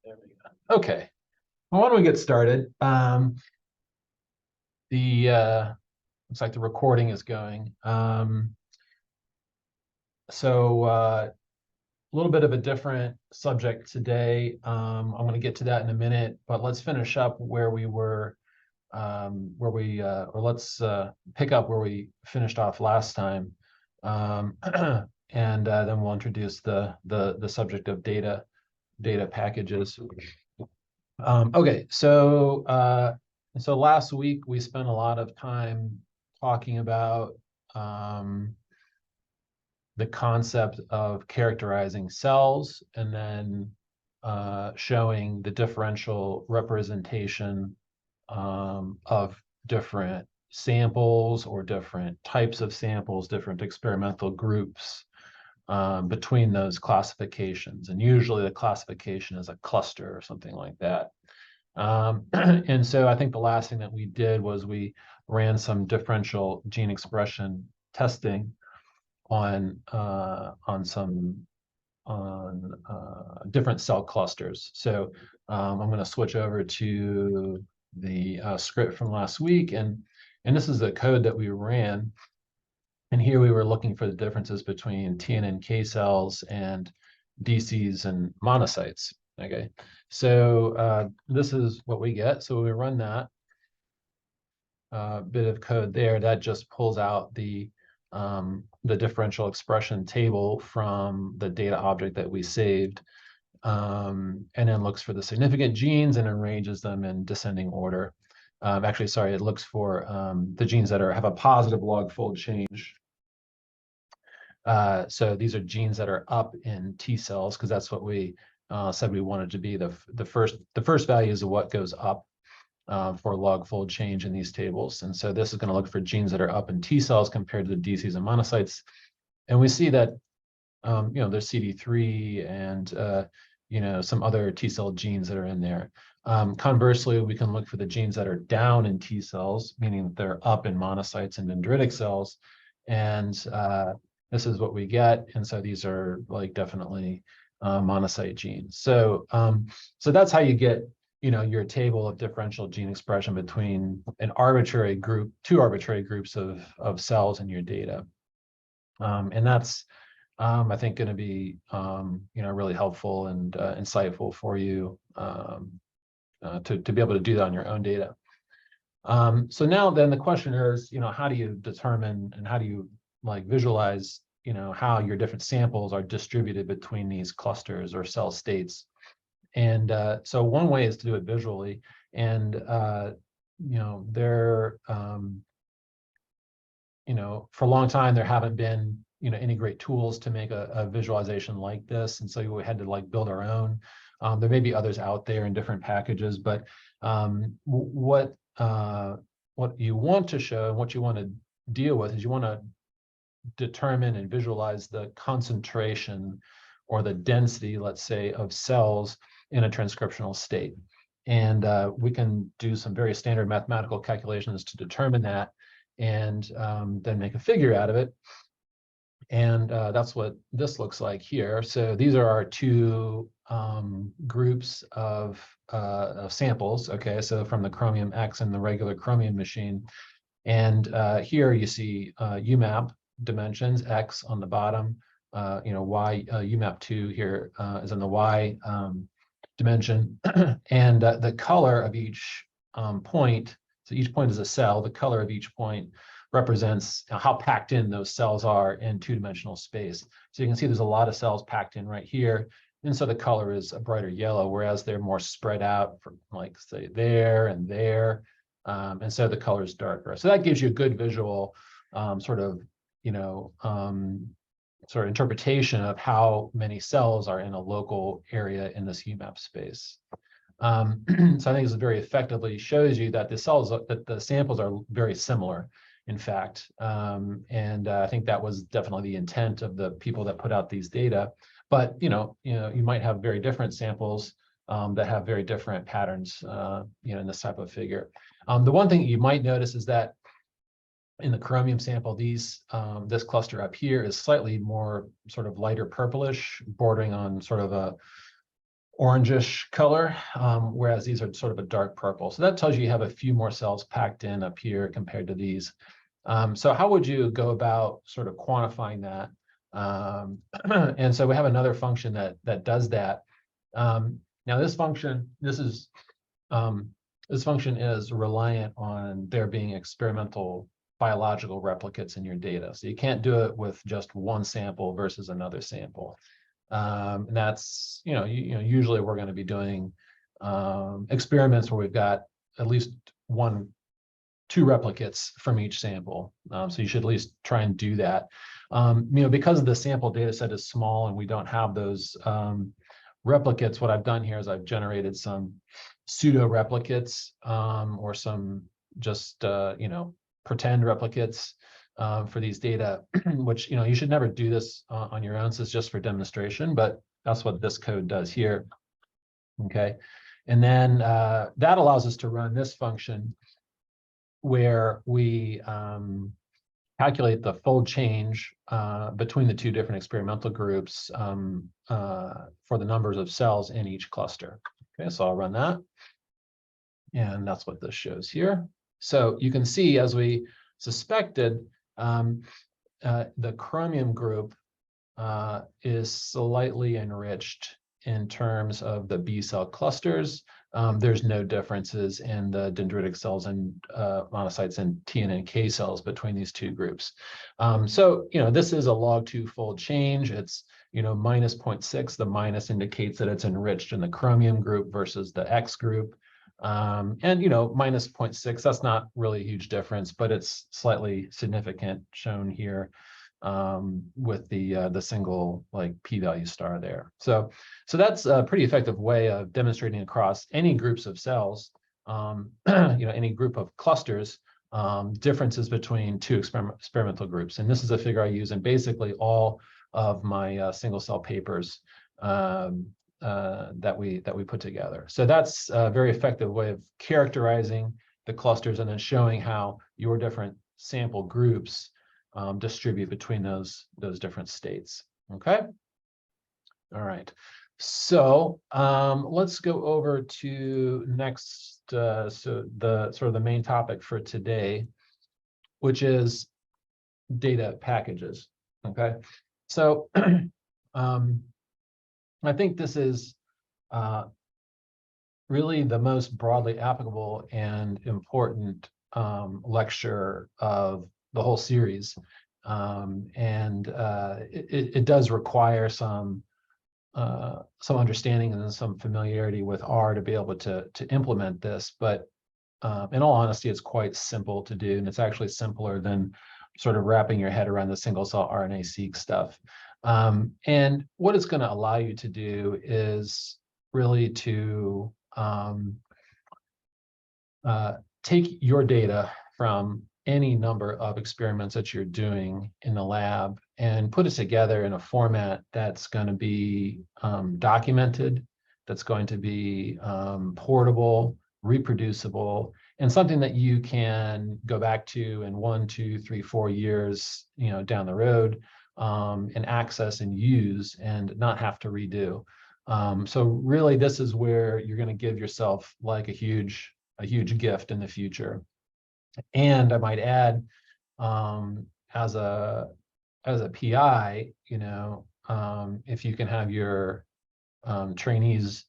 There we go. Okay. Well, why don't we get started? The looks like the recording is going. A little bit of a different subject today. I'm going to get to that in a minute, but let's finish up where we were, or let's pick up where we finished off last time, and then we'll introduce the subject of data packages. Okay, so last week we spent a lot of time talking about the concept of characterizing cells and then showing the differential representation of different samples or different types of samples, different experimental groups between those classifications. And usually the classification is a cluster or something like that. And so I think the last thing that we did was we ran some differential gene expression testing on different cell clusters. So I'm going to switch over to the script from last week, and this is the code that we ran. And here we were looking for the differences between T and NK cells and DCs and monocytes. Okay, so this is what we get. So we run that bit of code there. That just pulls out the differential expression table from the data object that we saved, and then looks for the significant genes and arranges them in descending order. Actually, sorry, it looks for the genes that have a positive log fold change. So these are genes that are up in T cells, because that's what we said we wanted to be. The first value is what goes up for log fold change in these tables. And so this is going to look for genes that are up in T cells compared to the DCs and monocytes. And we see that there's CD3 and some other T cell genes that are in there. Conversely, we can look for the genes that are down in T cells, meaning that they're up in monocytes and dendritic cells. And this is what we get. And so these are like definitely monocyte genes. So that's how you get your table of differential gene expression between an arbitrary group, two arbitrary groups of cells in your data. And that's I think going to be really helpful and insightful for you to be able to do that on your own data. So now then the question is, how do you determine and how do you visualize, how your different samples are distributed between these clusters or cell states? And so one way is to do it visually. And for a long time there haven't been any great tools to make a visualization like this, and so we had to build our own. There may be others out there in different packages, but what you want to show and what you want to deal with is you want to determine and visualize the concentration or the density, let's say, of cells in a transcriptional state. And we can do some very standard mathematical calculations to determine that, and then make a figure out of it. And that's what this looks like here. So these are our two groups of samples. Okay, so from the Chromium X and the regular Chromium machine. And here you see UMAP dimensions, X on the bottom, Y, UMAP2 here is in the Y dimension. And the color of each point, so each point is a cell, the color of each point represents how packed in those cells are in two-dimensional space. So you can see there's a lot of cells packed in right here. And so the color is a brighter yellow, whereas they're more spread out from say there and there. And so the color is darker. So that gives you a good visual sort of interpretation of how many cells are in a local area in this UMAP space. So I think this very effectively shows you that the samples are very similar, in fact. And I think that was definitely the intent of the people that put out these data. But you might have very different samples that have very different patterns in this type of figure. The one thing you might notice is that in the Chromium sample, this cluster up here is slightly more sort of lighter purplish, bordering on sort of a orangish color, whereas these are sort of a dark purple. So that tells you have a few more cells packed in up here compared to these. So how would you go about sort of quantifying that? And so we have another function that does that. Now this function, this function is reliant on there being experimental biological replicates in your data. So you can't do it with just one sample versus another sample. And that's, usually we're going to be doing experiments where we've got at least two replicates from each sample. So you should at least try and do that. Because the sample data set is small and we don't have those replicates, what I've done here is I've generated some pseudo replicates or some just, pretend replicates for these data, which, you should never do this on your own. So it's just for demonstration, but that's what this code does here. Okay. And then that allows us to run this function where we calculate the fold change between the two different experimental groups for the numbers of cells in each cluster. Okay, so I'll run that. And that's what this shows here. So you can see, as we suspected, the chromium group is slightly enriched in terms of the B cell clusters. There's no differences in the dendritic cells and monocytes and T and NK cells between these two groups. So, this is a log2 fold change. It's, minus 0.6. The minus indicates that it's enriched in the chromium group versus the X group. And, minus 0.6, that's not really a huge difference, but it's slightly significant, shown here with the single p-value star there. So that's a pretty effective way of demonstrating across any groups of cells, any group of clusters, differences between two experimental groups. And this is a figure I use in basically all of my single cell papers that we put together. So that's a very effective way of characterizing the clusters and then showing how your different sample groups distribute between those different states. Okay. All right. So let's go over to next. So the main topic for today, which is data packages. Okay. So I think this is really the most broadly applicable and important lecture of the whole series. It does require some understanding and some familiarity with R to be able to implement this. But in all honesty, it's quite simple to do, and it's actually simpler than sort of wrapping your head around the single cell RNA-seq stuff. And what it's going to allow you to do is really to take your data from any number of experiments that you're doing in the lab and put it together in a format that's going to be documented, that's going to be portable, reproducible, and something that you can go back to in 1, 2, 3, 4 years, down the road, and access and use and not have to redo. So really, this is where you're going to give yourself like a huge gift in the future. And I might add, as a PI, if you can have your trainees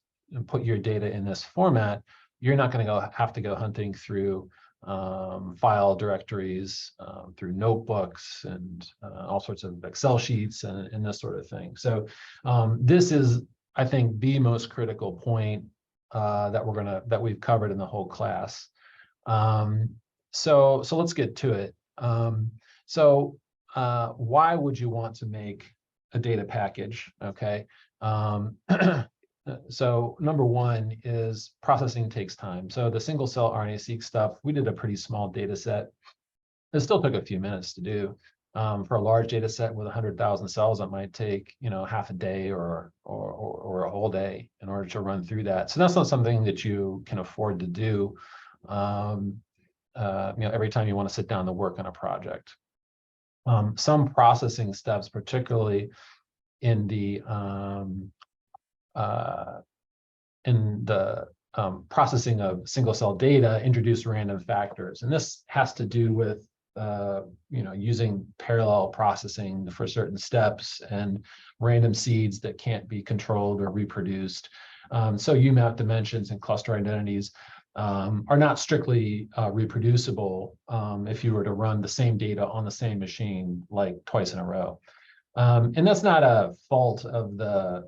put your data in this format, you're not going to have to go hunting through file directories, through notebooks and all sorts of Excel sheets and this sort of thing. So this is, I think, the most critical point that we've covered in the whole class. So let's get to it. Why would you want to make a data package? Okay. So number one is processing takes time. So the single cell RNA-seq stuff, we did a pretty small data set. It still took a few minutes to do. For a large data set with 100,000 cells, it might take, half a day or a whole day in order to run through that. So that's not something that you can afford to do, every time you want to sit down to work on a project. Some processing steps, particularly in the processing of single cell data introduce random factors. And this has to do with using parallel processing for certain steps and random seeds that can't be controlled or reproduced. So UMAP dimensions and cluster identities are not strictly reproducible if you were to run the same data on the same machine like twice in a row. And that's not a fault of the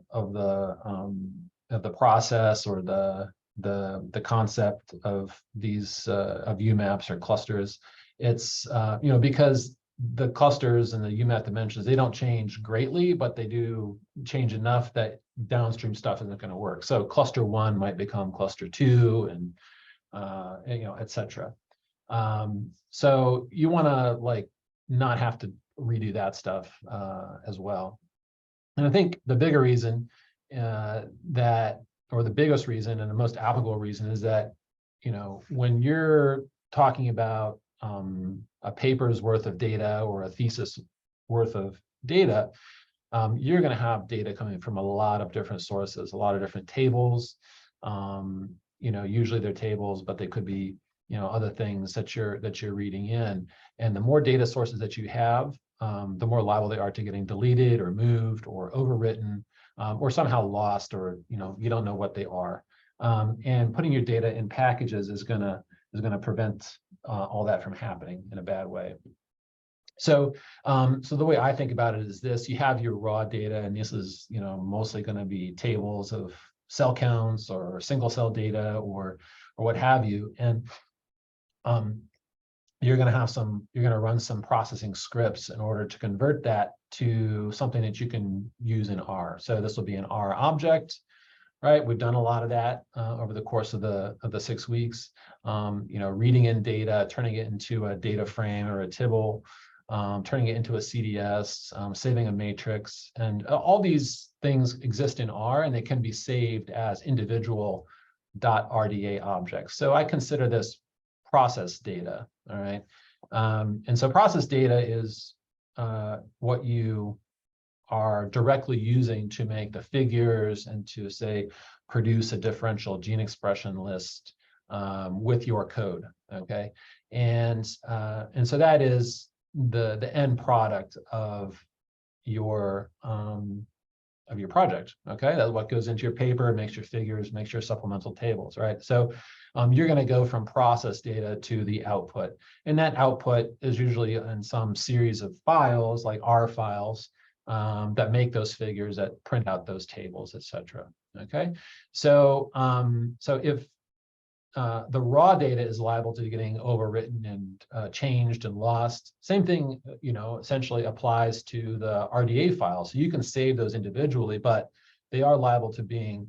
process or the concept of these of UMAPs or clusters. It's because the clusters and the UMAP dimensions, they don't change greatly, but they do change enough that downstream stuff isn't going to work. So cluster 1 might become cluster 2, and et cetera. So you want to not have to redo that stuff as well. And I think the bigger reason or the biggest reason and the most applicable reason is that, when you're talking about a paper's worth of data or a thesis worth of data, you're going to have data coming from a lot of different sources, a lot of different tables. Usually they're tables, but they could be, other things that you're reading in. And the more data sources that you have, the more liable they are to getting deleted or moved or overwritten or somehow lost, or you don't know what they are. And putting your data in packages is gonna prevent all that from happening in a bad way. So, so the way I think about it is this: you have your raw data, and this is mostly going to be tables of cell counts or single cell data or what have you, and you're going to run some processing scripts in order to convert that to something that you can use in R. So this will be an R object, right? We've done a lot of that over the course of the 6 weeks. Reading in data, turning it into a data frame or a tibble, turning it into a CDS, saving a matrix, and all these things exist in R, and they can be saved as individual .rda objects. So I consider this process data, all right? And so process data is what you are directly using to make the figures and to, say, produce a differential gene expression list with your code, okay? And so that is the end product of your project, okay? That's what goes into your paper, makes your figures, makes your supplemental tables, right? So you're going to go from process data to the output, and that output is usually in some series of files, like R files, that make those figures, that print out those tables, etc. Okay, so so if the raw data is liable to getting overwritten and changed and lost, same thing, essentially applies to the RDA files. So you can save those individually, but they are liable to being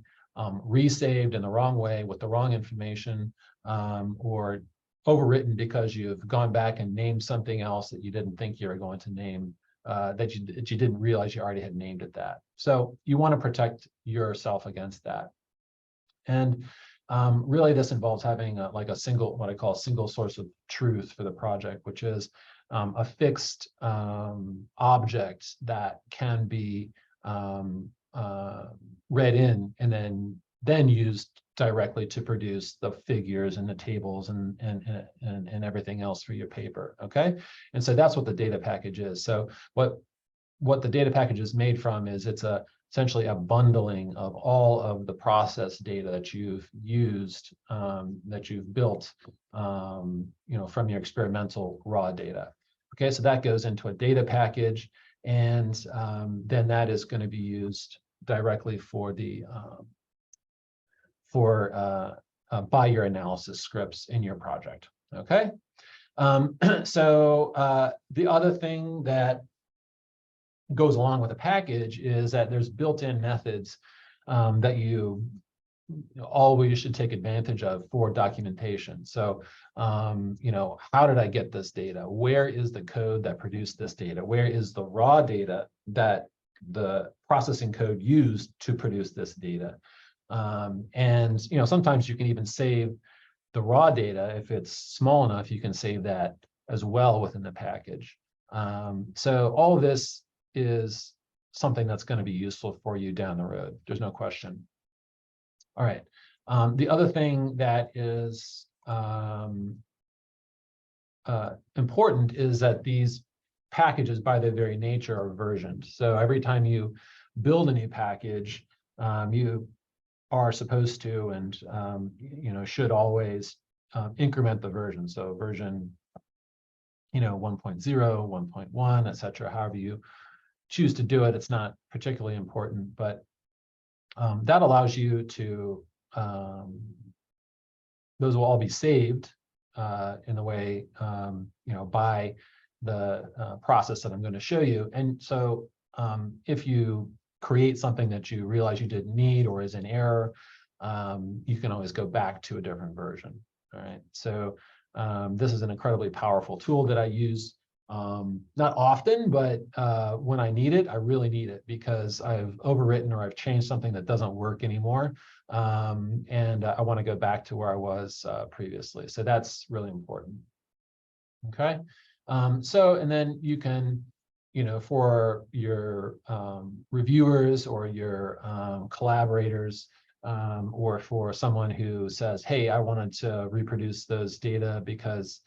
resaved in the wrong way with the wrong information, or overwritten because you've gone back and named something else that you didn't think you were going to name, that you didn't realize you already had named it that. So you want to protect yourself against that. And really, this involves having like a single, what I call a single source of truth for the project, which is a fixed object that can be read in and then used directly to produce the figures and the tables and everything else for your paper. Okay, and so that's what the data package is. So what the data package is made from is essentially a bundling of all of the process data that you've used, that you've built, from your experimental raw data. Okay, so that goes into a data package, and then that is going to be used directly for the by your analysis scripts in your project. Okay, so the other thing that goes along with the package is that there's built-in methods that you always should take advantage of for documentation. So, how did I get this data? Where is the code that produced this data? Where is the raw data that the processing code used to produce this data? And sometimes you can even save the raw data. If it's small enough, you can save that as well within the package. So all of this is something that's going to be useful for you down the road. There's no question. All right. The other thing that is important is that these packages, by their very nature, are versioned. So every time you build a new package, you are supposed to and should always increment the version. So version 1.0, 1.1, etc. However you choose to do it, it's not particularly important, but that allows you to those will all be saved in the way by the process that I'm going to show you. And so if you create something that you realize you didn't need or is in error, you can always go back to a different version. All right. So this is an incredibly powerful tool that I use not often, but when I need it, I really need it because I've overwritten or I've changed something that doesn't work anymore. And I want to go back to where I was previously. So that's really important. Okay. And then you can, for your reviewers or your collaborators, or for someone who says, hey, I wanted to reproduce those data because,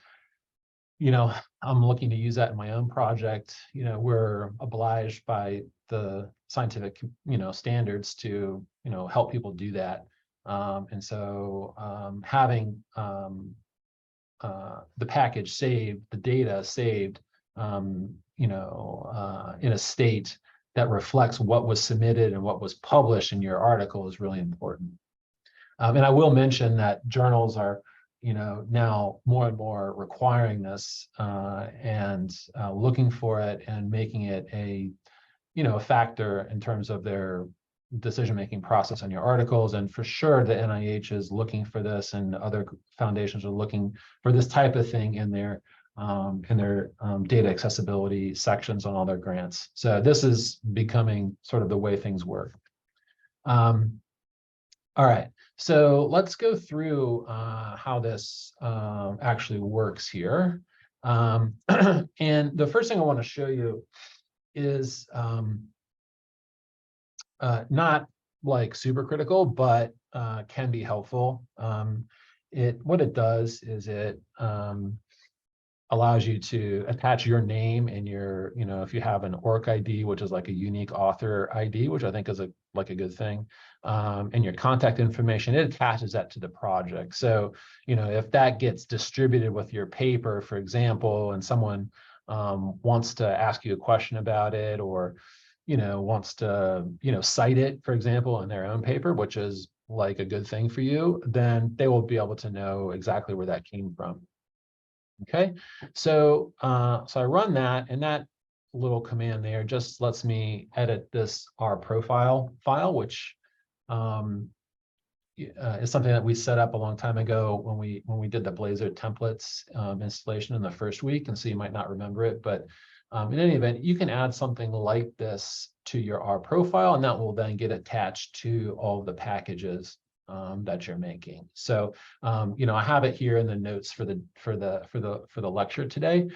I'm looking to use that in my own project. We're obliged by the scientific, standards to, help people do that. And so having the package saved, the data saved, in a state that reflects what was submitted and what was published in your article is really important. And I will mention that journals are, now more and more requiring this and looking for it and making it a, a factor in terms of their decision-making process on your articles. And for sure, the NIH is looking for this, and other foundations are looking for this type of thing in their data accessibility sections on all their grants. So this is becoming sort of the way things work. All right, so let's go through how this actually works here. And the first thing I want to show you is not like super critical, but can be helpful. What it does is it allows you to attach your name and your, if you have an ORCID, which is like a unique author ID, which I think is a good thing, and your contact information, it attaches that to the project. So, if that gets distributed with your paper, for example, and someone wants to ask you a question about it, or, wants to, cite it, for example, in their own paper, which is like a good thing for you, then they will be able to know exactly where that came from. Okay, so I run that, and that little command there just lets me edit this R profile file, which is something that we set up a long time ago when we did the Blazor templates installation in the first week, and so you might not remember it, but in any event, you can add something like this to your R profile, and that will then get attached to all of the packages that you're making. So, I have it here in the notes for the lecture today.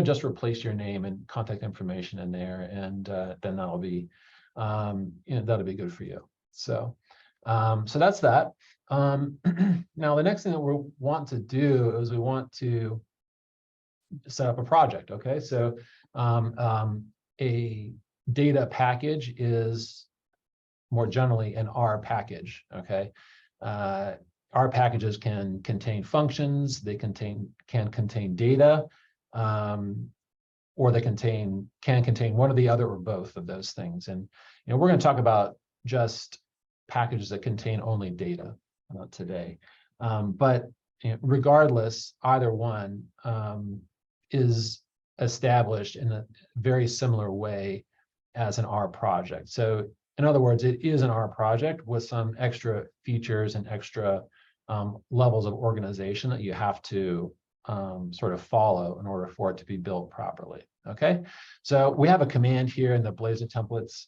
Just replace your name and contact information in there, and then that'll be good for you. So, so that's that. Now, the next thing that we want to do is we want to set up a project. Okay, so a data package is more generally an R package. Okay. R packages can contain functions, they can contain data, or they can contain one or the other or both of those things. And we're going to talk about just packages that contain only data today. But regardless, either one is established in a very similar way as an R project. So in other words, it is an R project with some extra features and extra levels of organization that you have to sort of follow in order for it to be built properly. Okay, so we have a command here in the Blazor templates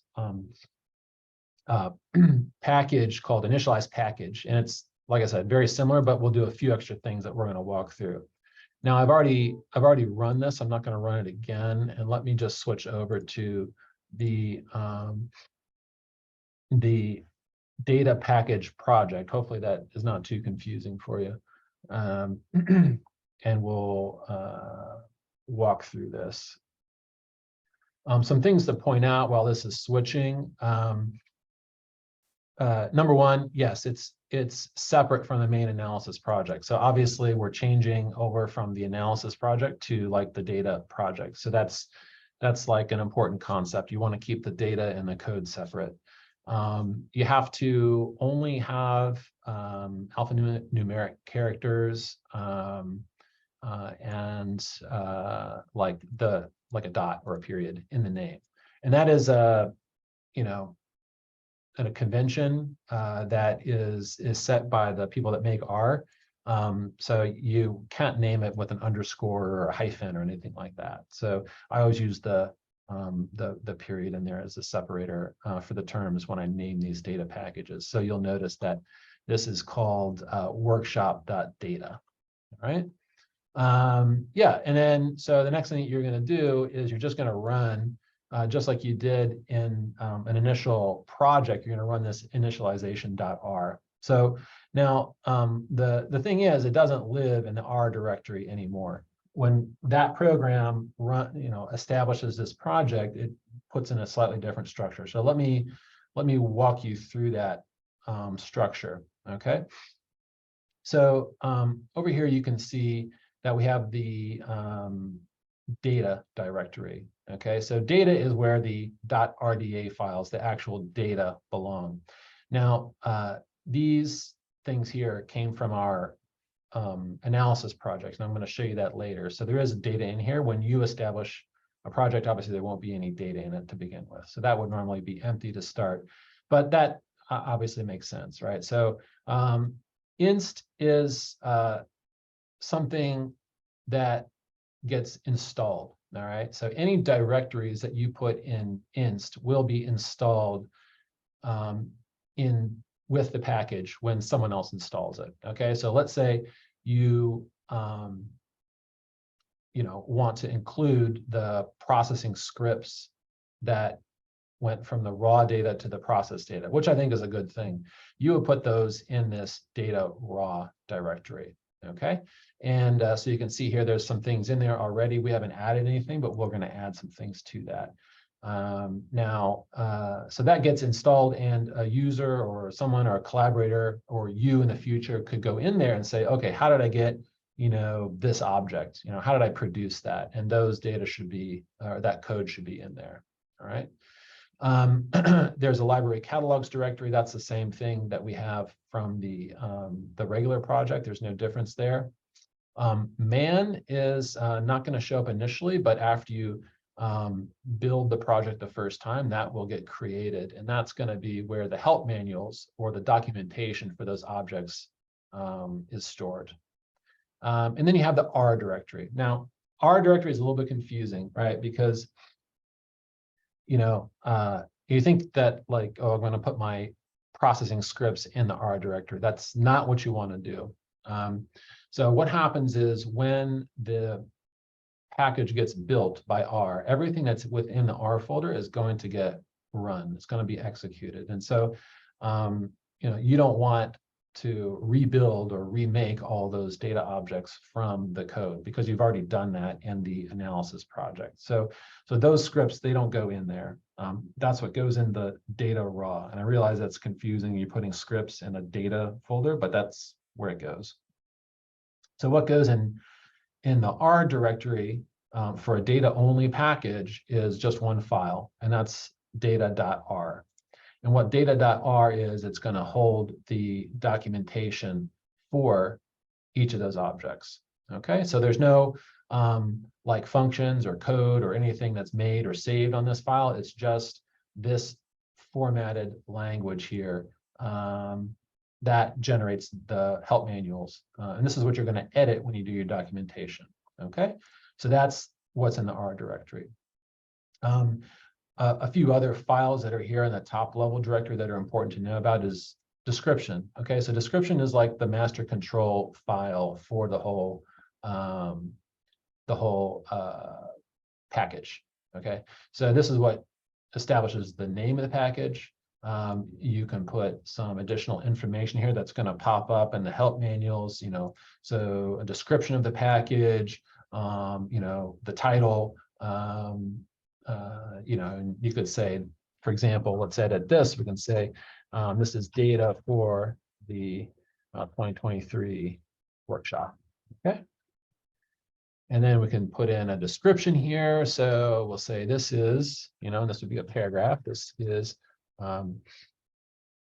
package called initialize package, and it's, like I said, very similar, but we'll do a few extra things that we're going to walk through. Now, I've already run this. I'm not going to run it again, and let me just switch over to the data package project. Hopefully that is not too confusing for you. And we'll walk through this. Some things to point out while this is switching. Number one, yes, it's separate from the main analysis project. So obviously we're changing over from the analysis project to like the data project. So that's like an important concept. You want to keep the data and the code separate. You have to only have alphanumeric characters and like a dot or a period in the name, and that is a a convention that is set by the people that make R. So you can't name it with an underscore or a hyphen or anything like that. So I always use the period in there as a separator for the terms when I name these data packages. So you'll notice that this is called workshop.data, right? Yeah, and then so the next thing that you're going to do is you're just going to run just like you did in an initial project. You're going to run this initialization.r. So now the thing is, it doesn't live in the R directory anymore. When that program establishes this project, it puts in a slightly different structure. So let me walk you through that structure. Okay. So over here you can see that we have the data directory. Okay, so data is where the .rda files, the actual data, belong. Now, these things here came from our analysis projects, and I'm going to show you that later. So there is data in here. When you establish a project, obviously there won't be any data in it to begin with. So that would normally be empty to start, but that obviously makes sense, right? So inst is something that gets installed. All right, so any directories that you put in inst will be installed with the package when someone else installs it. Okay, so let's say you want to include the processing scripts that went from the raw data to the process data, which I think is a good thing. You would put those in this data raw directory. Okay, and so you can see here there's some things in there already. We haven't added anything, but we're going to add some things to that. So that gets installed, and a user or someone or a collaborator or you in the future could go in there and say, okay, how did I get this object? How did I produce that? And those data should be, or that code should be in there. All right. There's a library catalogs directory. That's the same thing that we have from the regular project. There's no difference there. Man is not going to show up initially, but after you build the project the first time, that will get created, and that's going to be where the help manuals or the documentation for those objects is stored. And then you have the R directory. Now, R directory is a little bit confusing, right? Because you think that like, oh, I'm going to put my processing scripts in the R directory. That's not what you want to do. So what happens is when the package gets built by R, everything that's within the R folder is going to get run. It's going to be executed. And so, you don't want to rebuild or remake all those data objects from the code because you've already done that in the analysis project. So those scripts, they don't go in there. That's what goes in the data raw. And I realize that's confusing. You're putting scripts in a data folder, but that's where it goes. So what goes in the R directory for a data only package is just one file, and that's data.r. And what data.r is, it's going to hold the documentation for each of those objects. Okay, so there's no like functions or code or anything that's made or saved on this file. It's just this formatted language here that generates the help manuals. And this is what you're going to edit when you do your documentation. Okay, so that's what's in the R directory. A few other files that are here in the top level directory that are important to know about is description. Okay, so description is like the master control file for the whole package. Okay, so this is what establishes the name of the package, You can put some additional information here that's going to pop up in the help manuals, so a description of the package, the title, and you could say, for example, let's edit this. We can say, this is data for the 2023 workshop. Okay. And then we can put in a description here. So we'll say this is, and this would be a paragraph. This is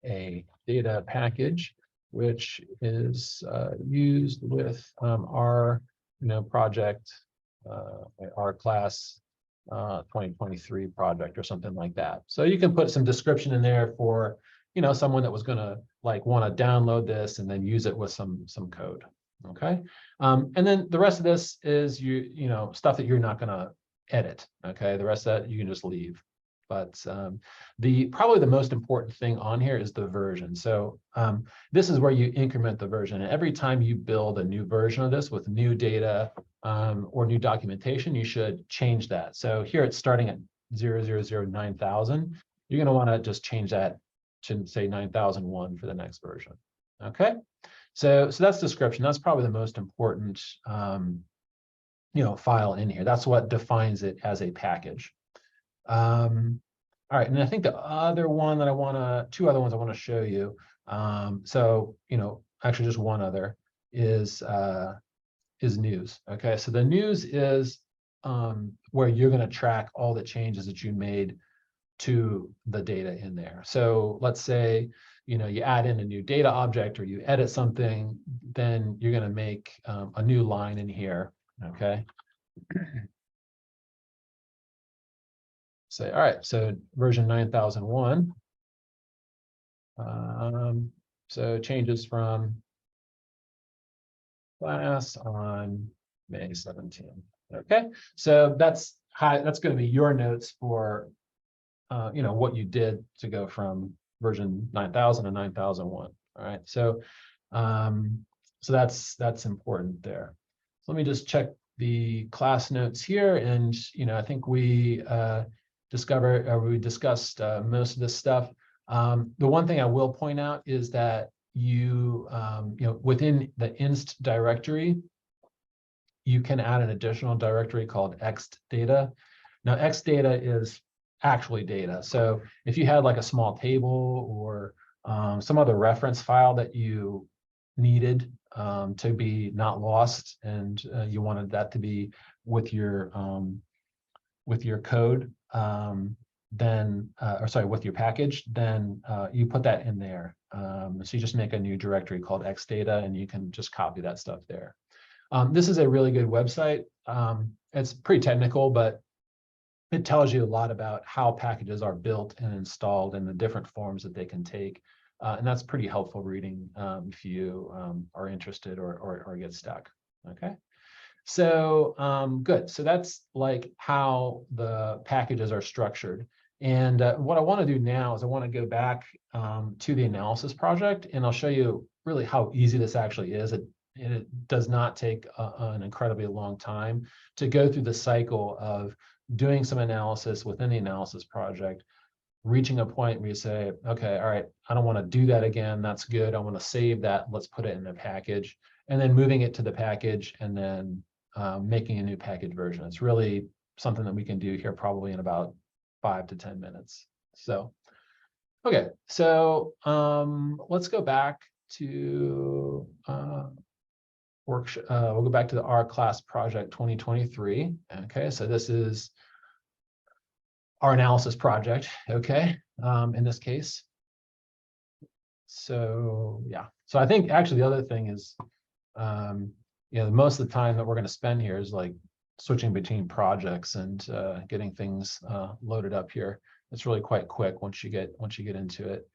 a data package, which is used with our, project, our class 2023 project or something like that. So you can put some description in there for, someone that was going to want to download this and then use it with some code. Okay. And then the rest of this is stuff that you're not going to edit. Okay. The rest of that you can just leave. But probably the most important thing on here is the version. So this is where you increment the version. And every time you build a new version of this with new data or new documentation, you should change that. So here it's starting at 9000. You're going to want to just change that to say 9001 for the next version. Okay. So that's description. That's probably the most important file in here. That's what defines it as a package. All right, and I think the other one that two other ones I want to show you. So actually just one other is news. Okay, so the news is where you're going to track all the changes that you made to the data in there. So let's say you add in a new data object or you edit something, then you're going to make a new line in here. Okay. Say, all right, so version 9001. So changes from class on May 17. Okay, so that's going to be your notes for what you did to go from version 9000 to 9001. All right, so that's important there. So let me just check the class notes here, and I think we discussed most of this stuff. The one thing I will point out is that within the inst directory, you can add an additional directory called xdata. Now, xdata is actually data. So if you had like a small table or some other reference file that you needed to be not lost, and you wanted that to be with your code, with your package, then you put that in there. So you just make a new directory called xdata, and you can just copy that stuff there. This is a really good website. It's pretty technical, but it tells you a lot about how packages are built and installed and the different forms that they can take. And that's pretty helpful reading if you are interested or get stuck. Okay. So good. So that's like how the packages are structured. And what I want to do now is I want to go back to the analysis project, and I'll show you really how easy this actually is. It does not take an incredibly long time to go through the cycle of doing some analysis within the analysis project, reaching a point where you say, okay, all right, I don't want to do that again. That's good. I want to save that. Let's put it in a package, and then moving it to the package, and then making a new package version. It's really something that we can do here probably in about 5 to 10 minutes. So, okay, so let's go back to we'll go back to the R class project 2023. Okay, so this is our analysis project, okay, in this case. So yeah, so I think actually the other thing is, most of the time that we're going to spend here is like switching between projects and getting things loaded up here. It's really quite quick once you get into it.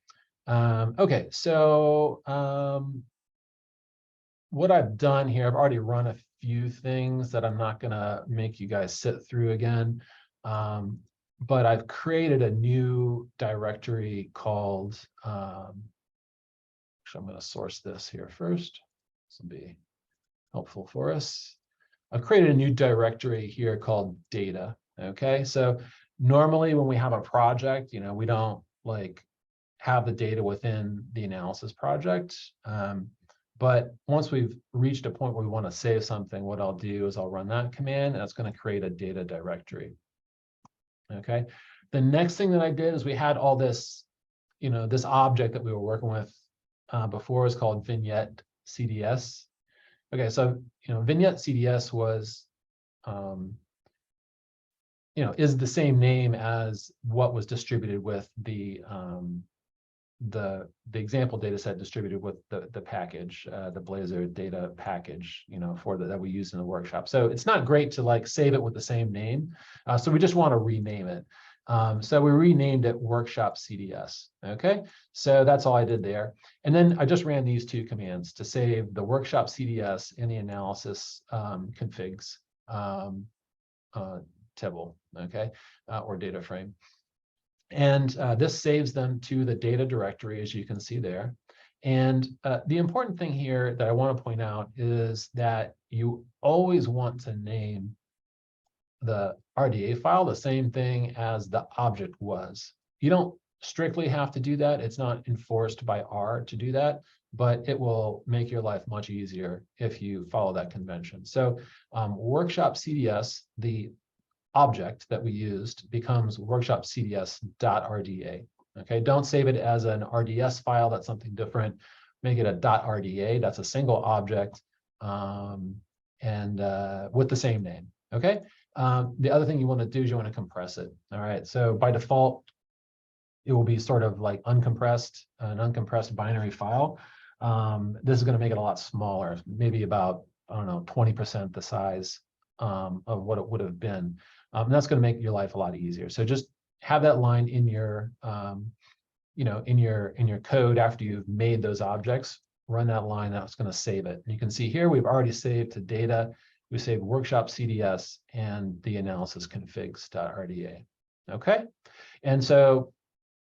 Okay, so what I've done here, I've already run a few things that I'm not going to make you guys sit through again. But I've created a new directory called, actually I'm going to source this here first. This will be helpful for us. I've created a new directory here called data. Okay, so normally when we have a project, we don't like have the data within the analysis project. But once we've reached a point where we want to save something, what I'll do is I'll run that command, and that's going to create a data directory. Okay. The next thing that I did is we had all this, this object that we were working with before is called vignette CDS. Okay, so vignette CDS was is the same name as what was distributed with the example data set distributed with the package, the Blazor data package, that we used in the workshop. So it's not great to like save it with the same name. So we just want to rename it. So we renamed it Workshop CDS. Okay, so that's all I did there. And then I just ran these two commands to save the Workshop CDS in the analysis configs table, okay, or data frame. And this saves them to the data directory, as you can see there. And the important thing here that I want to point out is that you always want to name the RDA file the same thing as the object was. You don't strictly have to do that. It's not enforced by R to do that, but it will make your life much easier if you follow that convention. So Workshop CDS, the object that we used, becomes Workshop CDS.RDA. Okay, don't save it as an RDS file. That's something different. Make it a .RDA. That's a single object and with the same name. Okay. The other thing you want to do is you want to compress it. All right. So by default, it will be sort of like an uncompressed binary file. This is going to make it a lot smaller, maybe about, I don't know, 20% the size of what it would have been. And that's going to make your life a lot easier. So just have that line in your, in your code after you've made those objects. Run that line. That's going to save it. And you can see here we've already saved to data. We saved Workshop CDS and the analysis configs.rda. Okay, and so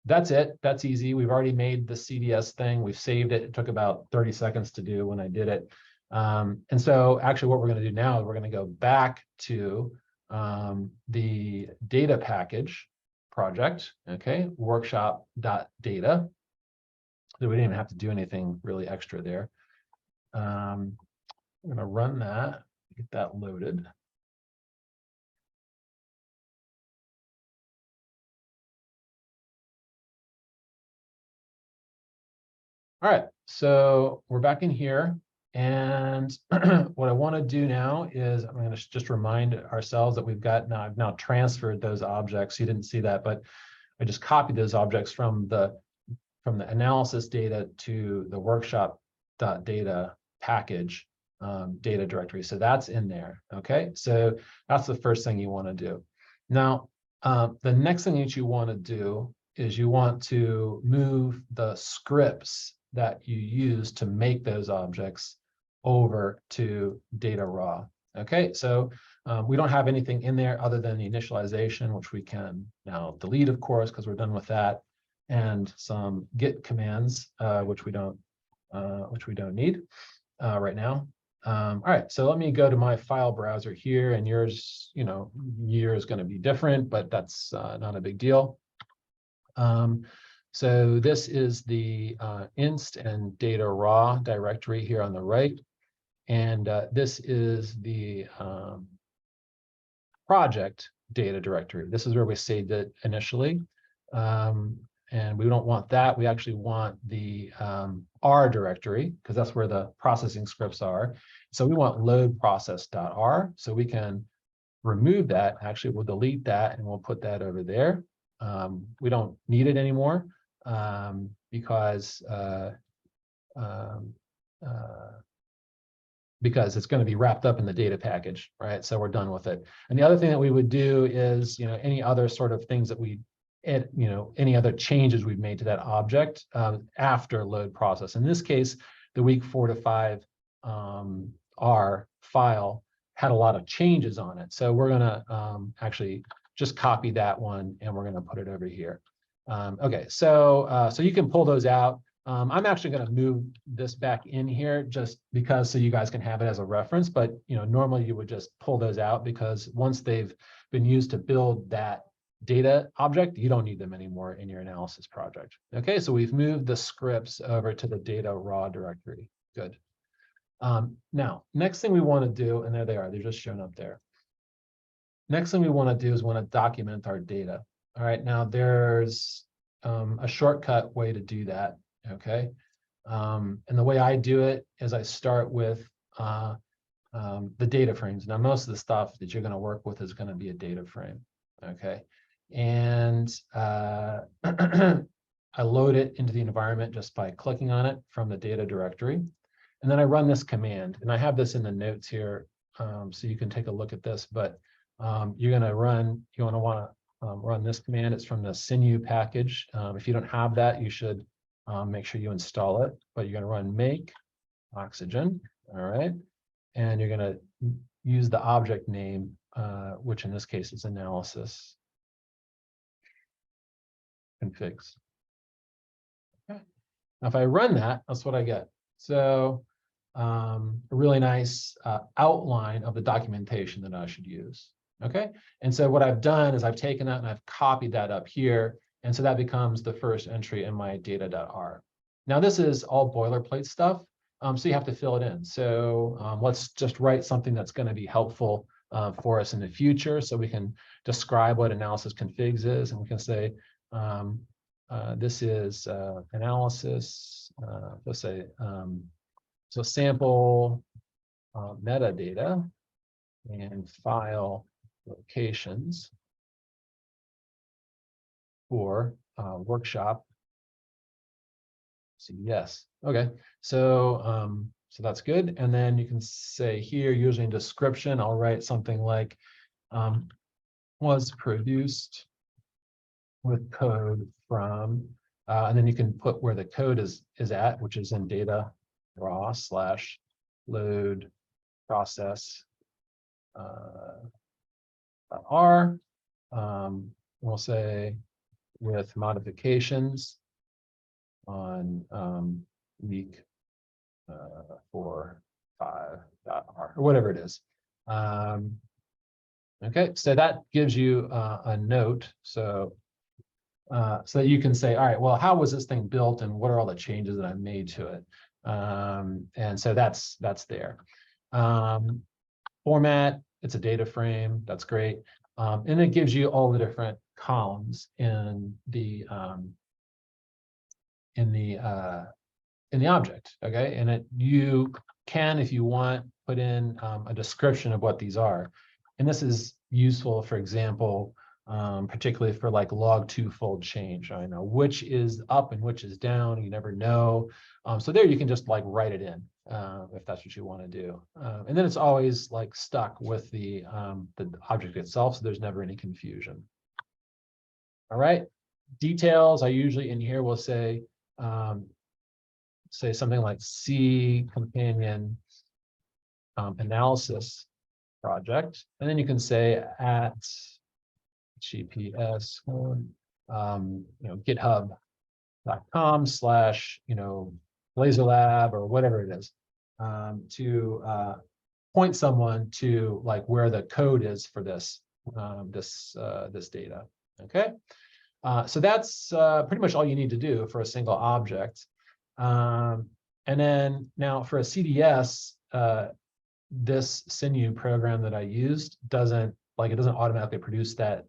that's it. That's easy. We've already made the CDS thing. We've saved it. It took about 30 seconds to do when I did it. And so actually what we're going to do now is we're going to go back to the data package project, okay, workshop.data. So we didn't even have to do anything really extra there. I'm going to run that, get that loaded. All right, so we're back in here. And what I want to do now is I'm going to just remind ourselves that I've now transferred those objects. You didn't see that, but I just copied those objects from the analysis data to the workshop.data package data directory. So that's in there. Okay, so that's the first thing you want to do. Now, the next thing that you want to do is you want to move the scripts that you use to make those objects over to data raw. Okay, so we don't have anything in there other than the initialization, which we can now delete, of course, because we're done with that, and some git commands, which we don't need right now. All right, so let me go to my file browser here, and yours, year is going to be different, but that's not a big deal. So this is the inst and data raw directory here on the right. And this is the project data directory. This is where we saved it initially. And we don't want that. We actually want the R directory, because that's where the processing scripts are. So we want load process.r. So we can remove that. Actually, we'll delete that and we'll put that over there. We don't need it anymore because it's going to be wrapped up in the data package, right? So we're done with it. And the other thing that we would do is, any other sort of things that any other changes we've made to that object after load process. In this case, the week 4 to 5 R file had a lot of changes on it. So we're going to actually just copy that one and we're going to put it over here. Okay, so you can pull those out. I'm actually going to move this back in here just because so you guys can have it as a reference. But normally you would just pull those out because once they've been used to build that data object, you don't need them anymore in your analysis project. Okay, so we've moved the scripts over to the data raw directory. Good. Now, next thing we want to do, and there they are, they're just shown up there. Next thing we want to do is want to document our data. All right, now there's a shortcut way to do that. Okay, and the way I do it is I start with the data frames. Now, most of the stuff that you're going to work with is going to be a data frame. Okay, and I load it into the environment just by clicking on it from the data directory. And then I run this command, and I have this in the notes here, so you can take a look at this, but you're going to run, you want to run this command. It's from the Sinew package. If you don't have that, you should make sure you install it, but you're going to run make oxygen. All right. And you're going to use the object name, which in this case is analysis configs. Okay. Now, if I run that, that's what I get. So a really nice outline of the documentation that I should use. Okay. And so what I've done is I've taken that and I've copied that up here. And so that becomes the first entry in my data.r. Now, this is all boilerplate stuff. So you have to fill it in. So let's just write something that's going to be helpful for us in the future, so we can describe what analysis configs is, and we can say this is analysis. Let's say so sample metadata and file locations for workshop CDS. Okay, so so that's good. And then you can say here, using description, I'll write something like was produced with code from, and then you can put where the code is at, which is in data raw / load process R. We'll say with modifications on week 4.5.r or whatever it is. Okay, so that gives you a note, so that you can say, all right, well, how was this thing built, and what are all the changes that I made to it? And so that's there. Format, it's a data frame. That's great, and it gives you all the different columns in the object. Okay, and you can, if you want, put in a description of what these are. And this is useful, for example, particularly for like log 2 fold change. I know which is up and which is down. You never know. So there you can just like write it in if that's what you want to do. And then it's always like stuck with the object itself, so there's never any confusion. All right. Details, I usually in here will say something like C companion analysis project, and then you can say at GPS github.com / LaserLab or whatever it is, to point someone to like where the code is for this this data. Okay, so that's pretty much all you need to do for a single object. And then now for a CDS, this Sinew program that I used doesn't automatically produce that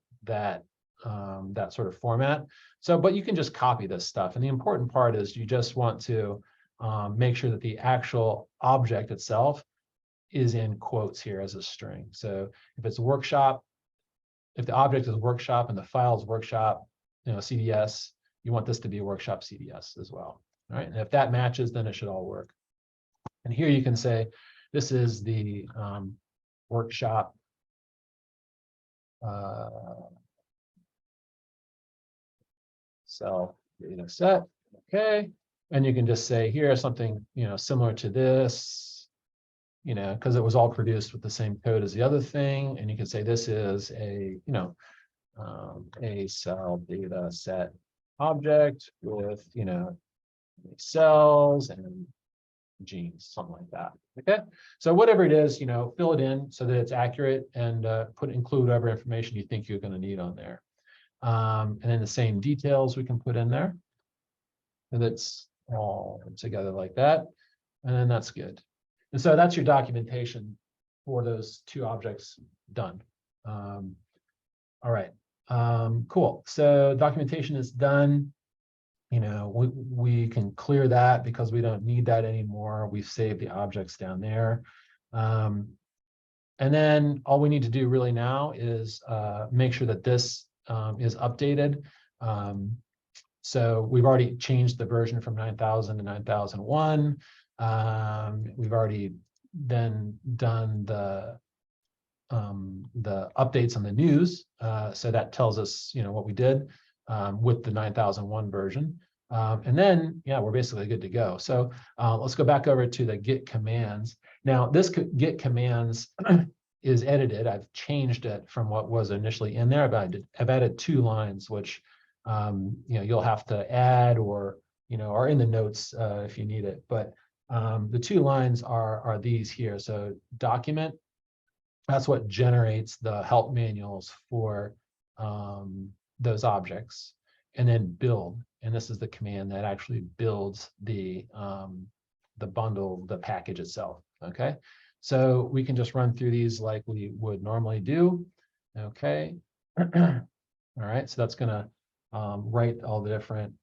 sort of format. So, but you can just copy this stuff. And the important part is you just want to make sure that the actual object itself is in quotes here as a string. So if it's workshop, if the object is workshop and the file is workshop, CDS, you want this to be a workshop CDS as well. All right, and if that matches, then it should all work. And here you can say, this is the workshop cell data set. Okay, and you can just say here something similar to this, because it was all produced with the same code as the other thing. And you can say this is a a cell data set object with cells and genes, something like that. Okay, so whatever it is, fill it in so that it's accurate, and include whatever information you think you're going to need on there. And then the same details we can put in there. And it's all together like that. And then that's good. And so that's your documentation for those two objects done. All right, cool. So documentation is done. You know, we can clear that because we don't need that anymore. We've saved the objects down there. And then all we need to do really now is make sure that this is updated. So we've already changed the version from 9000 to 9001. We've already then done the updates on the news. So that tells us, you know, what we did with the 9001 version. And then, yeah, we're basically good to go. So let's go back over to the git commands. Now, this git commands is edited. I've changed it from what was initially in there. I've added 2 lines, which you know, you'll have to add, or you know, are in the notes if you need it. But the 2 lines are these here. So document, that's what generates the help manuals for those objects, and then build. And this is the command that actually builds the bundle, the package itself. Okay, so we can just run through these like we would normally do. Okay, all right. So that's gonna write all the different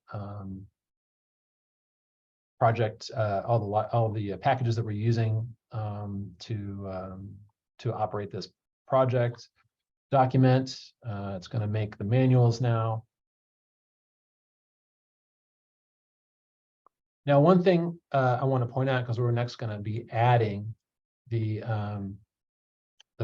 project, all the packages that we're using to operate this project. Document, it's going to make the manuals now. Now, one thing I want to point out, because we're next going to be adding the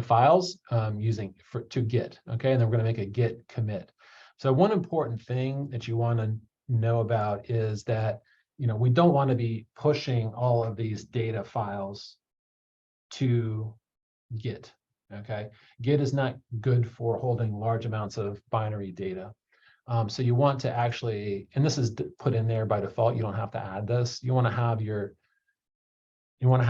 files to Git, okay, and then we're going to make a Git commit. So one important thing that you want to know about is that, you know, we don't want to be pushing all of these data files to Git. Okay, Git is not good for holding large amounts of binary data. So you want to actually, and this is put in there by default, you don't have to add this. You want to have you want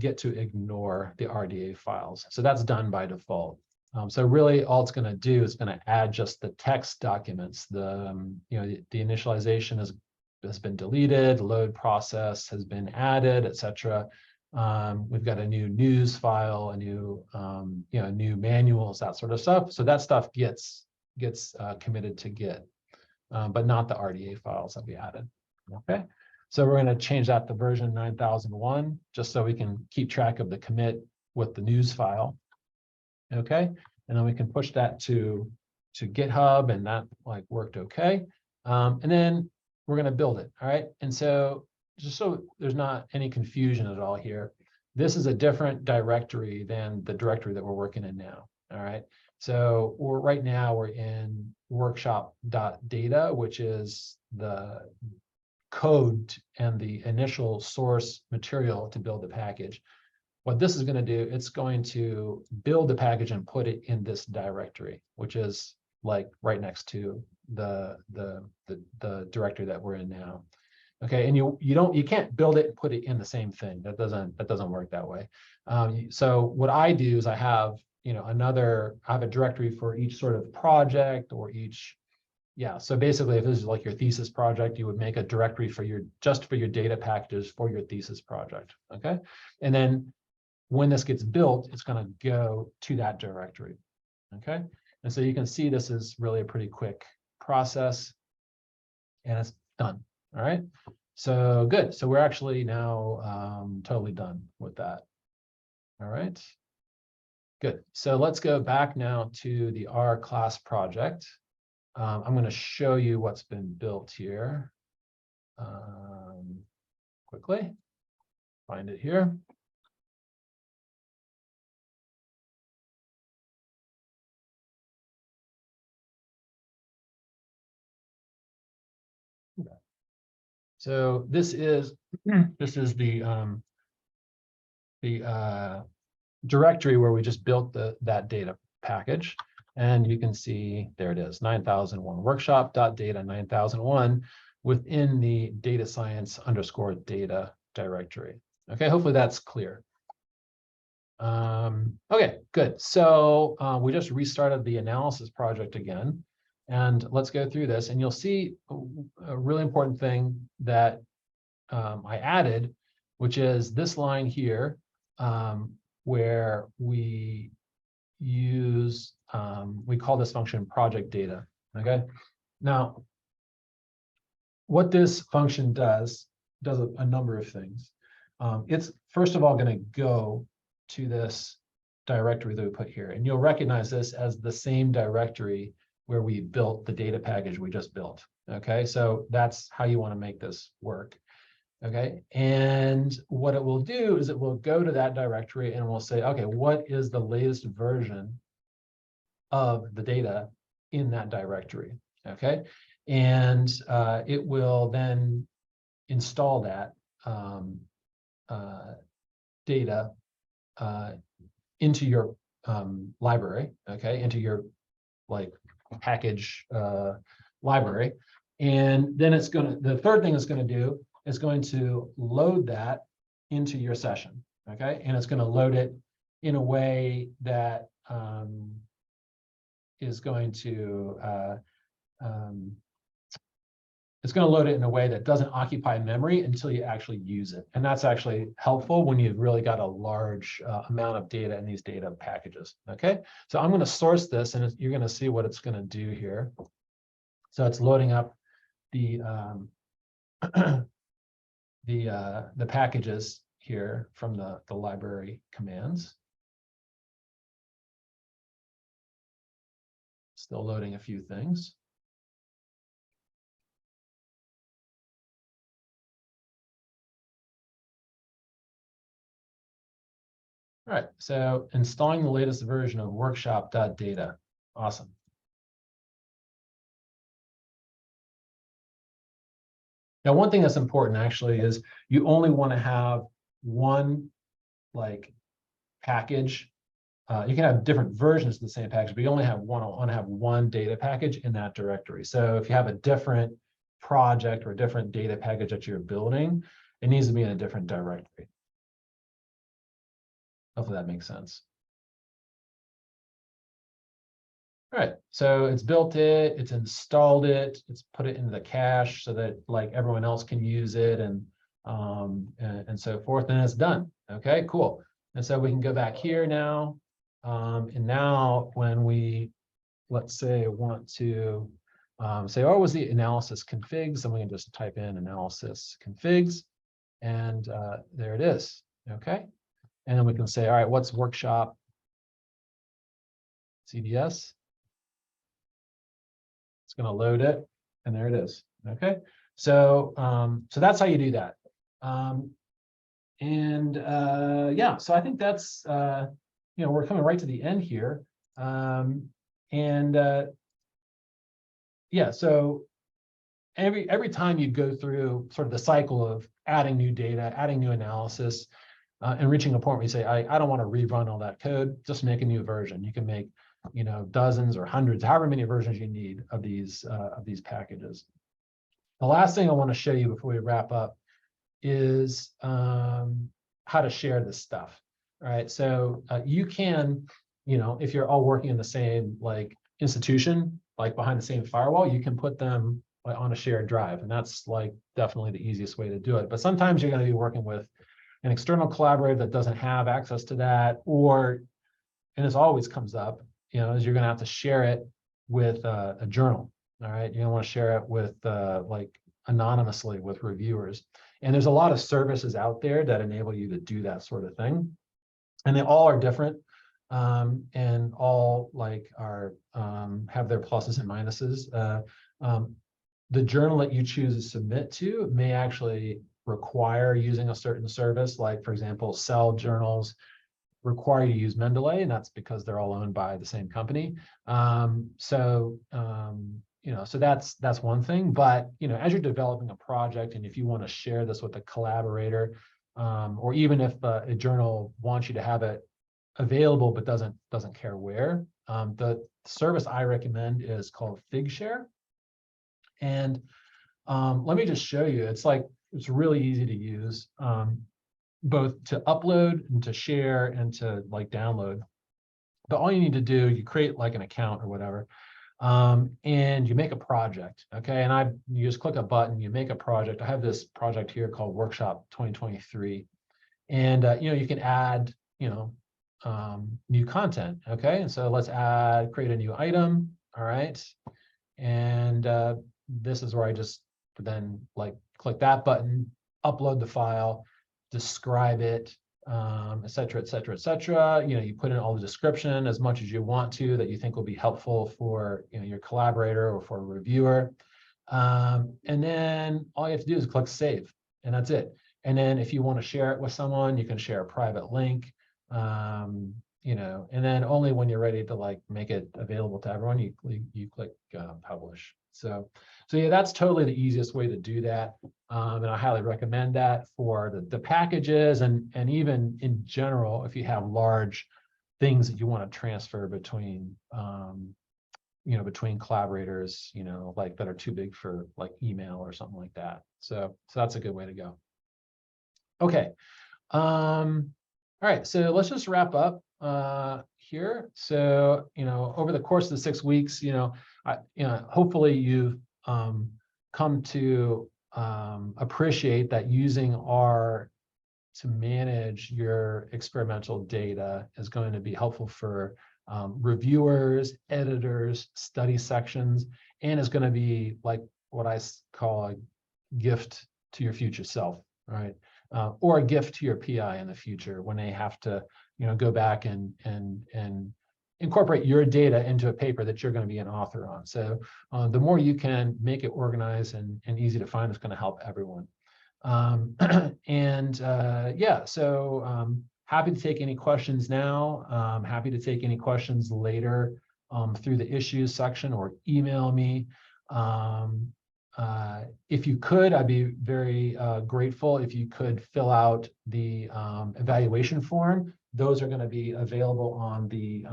Git to ignore the RDA files. So that's done by default. So really all it's going to do is going to add just the text documents. The initialization has been deleted, load process has been added, etc. We've got a new news file, a new new manuals, that sort of stuff. So that stuff gets committed to Git, but not the RDA files that we added. Okay, so we're going to change that to version 9001, just so we can keep track of the commit with the news file. Okay, and then we can push that to GitHub, and that worked okay. And then we're going to build it. All right, and so just so there's not any confusion at all here, this is a different directory than the directory that we're working in now. All right, so right now we're in workshop.data, which is the code and the initial source material to build the package. What this is going to do, it's going to build the package and put it in this directory, which is like right next to the directory that we're in now. Okay, and you can't build it and put it in the same thing. That doesn't work that way. So what I do is I have I have a directory for each sort of project or each. Yeah, so basically, if this is like your thesis project, you would make a directory for your data packages for your thesis project. Okay, and then when this gets built, it's going to go to that directory. Okay, and so you can see this is really a pretty quick process, and it's done. All right, so good. So we're actually now totally done with that. All right, good. So let's go back now to the R class project. I'm going to show you what's been built here quickly. Find it here. So this is the directory where we just built that data package, and you can see there it is, 9001 workshop.data 9001 within the data science _data directory. Okay, hopefully that's clear. Okay, good. So we just restarted the analysis project again. And let's go through this. And you'll see a really important thing that I added, which is this line here, where we use, we call this function project data, okay? Now, what this function does a number of things. It's first of all going to go to this directory that we put here, and you'll recognize this as the same directory where we built the data package we just built, okay? So that's how you want to make this work. Okay, and what it will do is it will go to that directory and we'll say, okay, what is the latest version of the data in that directory? Okay, and it will then install that data into your library, okay, into your like package library. And then it's going to, the third thing it's going to do is going to load that into your session, okay? And it's going to load it in a way that is going to, it's going to load it in a way that doesn't occupy memory until you actually use it. And that's actually helpful when you've really got a large amount of data in these data packages, okay? So I'm going to source this and you're going to see what it's going to do here. So it's loading up the the packages here from the library commands. Still loading a few things. All right, so installing the latest version of workshop.data. Awesome. Now, one thing that's important actually is you only want to have one like package. You can have different versions of the same package, but you only want to have one data package in that directory. So if you have a different project or a different data package that you're building, it needs to be in a different directory. Hopefully that makes sense. All right, so it's built it, it's installed it, it's put it into the cache so that like everyone else can use it and so forth, and it's done. Okay, cool. And so we can go back here now. And now when we, let's say, want to say, oh, was the analysis configs, and we can just type in analysis configs, and there it is. Okay, and then we can say, all right, what's workshop CDS? It's going to load it, and there it is. Okay, so so that's how you do that. Yeah, so I think that's you know, we're coming right to the end here. Yeah, so every time you go through sort of the cycle of adding new data, adding new analysis, and reaching a point where you say, I don't want to rerun all that code, just make a new version. You can make, you know, dozens or hundreds, however many versions you need of these packages. The last thing I want to show you before we wrap up is how to share this stuff. All right, so you can, you know, if you're all working in the same like institution, like behind the same firewall, you can put them on a shared drive, and that's like definitely the easiest way to do it. But sometimes you're going to be working with an external collaborator that doesn't have access to that, or, and this always comes up, you know, is you're going to have to share it with a journal. All right, you don't want to share it with like anonymously with reviewers. And there's a lot of services out there that enable you to do that sort of thing. And they all are different, and all like are have their pluses and minuses. The journal that you choose to submit to may actually require using a certain service, like for example, Cell journals require you to use Mendeley, and that's because they're all owned by the same company. You know, so that's one thing. But you know, as you're developing a project, and if you want to share this with a collaborator, or even if a journal wants you to have it available but doesn't care where, the service I recommend is called Figshare. And let me just show you. It's really easy to use. both to upload and to share and to like download. But all you need to do, you create like an account or whatever, and you make a project, okay? And you just click a button, you make a project. I have this project here called Workshop 2023, and you can add, new content, okay? And so let's create a new item, all right? And this is where I just then like click that button, upload the file, describe it, et cetera, et cetera, et cetera. You put in all the description as much as you want to that you think will be helpful for your collaborator or for a reviewer. And then all you have to do is click save, and that's it. And then if you want to share it with someone, you can share a private link. And then only when you're ready to like make it available to everyone, you click publish. So yeah, that's totally the easiest way to do that. And I highly recommend that for the packages, and even in general, if you have large things that you want to transfer between between collaborators, like that are too big for like email or something like that. So that's a good way to go. Okay. All right, so let's just wrap up here. So, over the course of the 6 weeks, hopefully you've come to appreciate that using R to manage your experimental data is going to be helpful for reviewers, editors, study sections, and is going to be like what I call a gift to your future self, right? Or a gift to your PI in the future when they have to, go back and incorporate your data into a paper that you're going to be an author on. So the more you can make it organized and easy to find, is going to help everyone. Yeah, so happy to take any questions now. Happy to take any questions later through the issues section, or email me. If you could, I'd be very grateful if you could fill out the evaluation form. Those are going to be available on the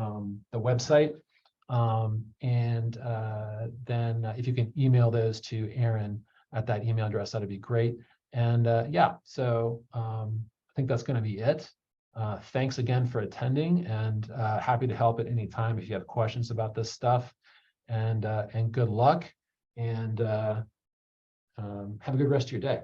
website. Then if you can email those to Aaron at that email address, that'd be great. And yeah, so I think that's going to be it. Thanks again for attending, and happy to help at any time if you have questions about this stuff. And good luck, and have a good rest of your day.